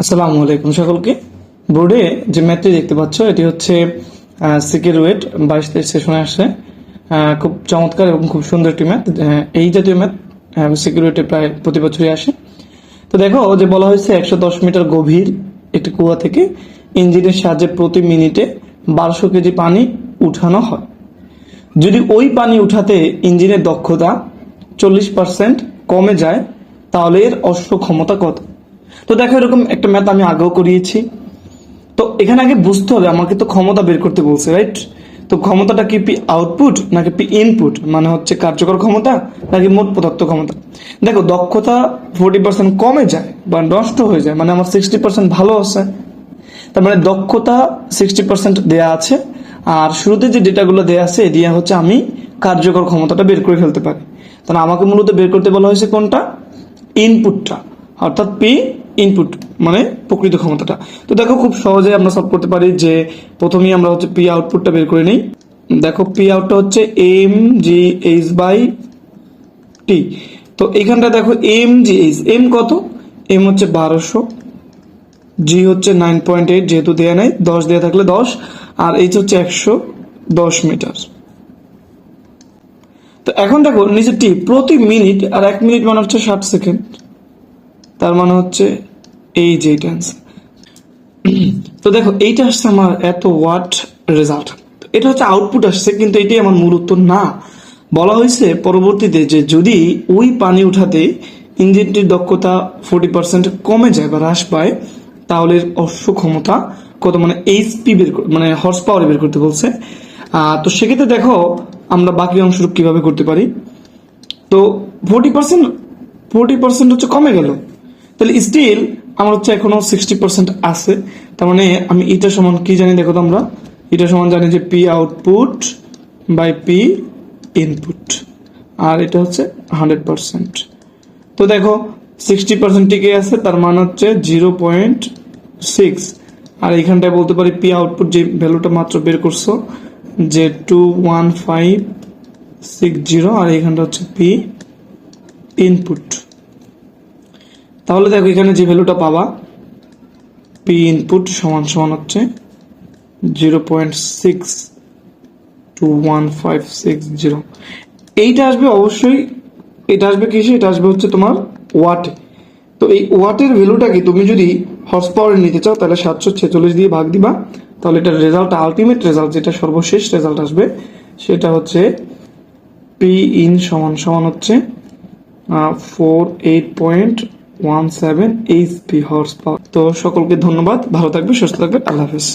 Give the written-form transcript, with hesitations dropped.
আসসালামু আলাইকুম সকলকে। বোর্ডে যে ম্যাথটি দেখতে পাচ্ছ এটি হচ্ছে সিকিউরওয়েট 22-23 সেশনে আসছে। খুব চমৎকার এবং খুব সুন্দর একটি ম্যাথ। এই জাতীয় ম্যাথ সিকিউরওয়েটে প্রায় প্রতি বছরই আসে। তো দেখো যে বলা হয়েছে 110 মিটার গভীর একটি কুয়া থেকে ইঞ্জিনের সাহায্যে প্রতি মিনিটে 1200 কেজি পানি উঠানো হয়। যদি ওই পানি উঠাতে ইঞ্জিনের দক্ষতা 40% কমে যায় তাহলে এর অশ্ব ক্ষমতা কত? তো দেখো এরকম একটা ম্যাথ আমি আগেও করিয়েছি। তো এখানে আগে বুঝতে হবে আমাকে তো ক্ষমতা বের করতে বলছে, রাইট? তো ক্ষমতাটা কি পি আউটপুট নাকি পি ইনপুট, মানে হচ্ছে কার্যকর ক্ষমতা নাকি মোট প্রদত্ত ক্ষমতা? দেখো দক্ষতা 40% কমে যায় বা নষ্ট হয়ে যায়, মানে আমার 60% ভালো আছে। তার মানে দক্ষতা 60% দেয়া আছে, আর শুরুতে যে ডেটাগুলো দেয়া আছে এ দিয়ে হচ্ছে আমি কার্যকর ক্ষমতাটা বের করে ফেলতে পারি। তাহলে আমাকে মূলত বের করতে বলা হয়েছে কোনটা? ইনপুটটা, অর্থাৎ পি ইনপুট মানে প্রকৃত ক্ষমতাটা। তো দেখো খুব সহজে আমরা সলভ করতে পারি যে প্রথমেই আমরা হচ্ছে পি আউটপুটটা বের করে নিই। দেখো পি আউটটা হচ্ছে M G H by T. তো এইখানটা দেখো এম জি এইচ, এম কত? এম হচ্ছে 1200, জি হচ্ছে 9.8, যেহেতু দেয়া নাই 10 দেয়া থাকলে 10, আর এইচ হচ্ছে 110 মিটার। তো এখন দেখো নিচে টি প্রতি মিনিট, আর 1 মিনিট মানে হচ্ছে 60 সেকেন্ড, তার মানে হচ্ছে এই যে এটা অ্যান্সার। তো দেখো এইটা আসছে আমার এত ওয়াট রেজাল্ট, এটা হচ্ছে আউটপুট আসছে, কিন্তু এটাই আমার মূল উত্তর না। বলা হয়েছে পরবর্তীতে যে যদি ওই পানি উঠাতে ইঞ্জিনটির দক্ষতা 40% কমে যায় বা হ্রাস পায় তাহলে অশ্ব ক্ষমতা কত, মানে এইচপি বের মানে হর্স পাওয়ার বের করতে বলছে। তো সেক্ষেত্রে দেখো আমরা বাকি অংশটুকু কিভাবে করতে পারি। তো 40% হচ্ছে কমে গেল, তাহলে স্টিল আমার হচ্ছে এখনো 60% আছে। তার মানে আমি এটা সমান কি জানি, দেখো তো আমরা এটা সমান জানি যে P output by P input, আর এটা হচ্ছে 100%। তো দেখো 60% টিকে আছে, তার মান হচ্ছে 0.6, আর এইখানটায় বলতে পারি পি আউটপুট যে ভ্যালুটা মাত্র বের করছো যে 21560, আর এইখানটা হচ্ছে পি ইনপুট। তাহলে দেখো এখানে যে ভ্যালুটা পাবা পি ইনপুট সমান সমান হচ্ছে 0.621560। এইটা আসবে অবশ্যই, এটা আসবে কিসে? এটা আসবে হচ্ছে তোমার ওয়াটে। তো এই ওয়াটের ভ্যালুটা কি তুমি যদি হর্স পাওয়ারে নিতে চাও তাহলে 746 দিয়ে ভাগ দিবা, তাহলে এটার রেজাল্ট, আলটিমেট রেজাল্ট যেটা সর্বশেষ রেজাল্ট আসবে সেটা হচ্ছে পি ইন সমান সমান হচ্ছে 48.17 এইচপি হর্স পাওয়ার। তো সকলকে ধন্যবাদ, ভালো থাকবে, সুস্থ থাকবে, আল্লাহ হাফেজ।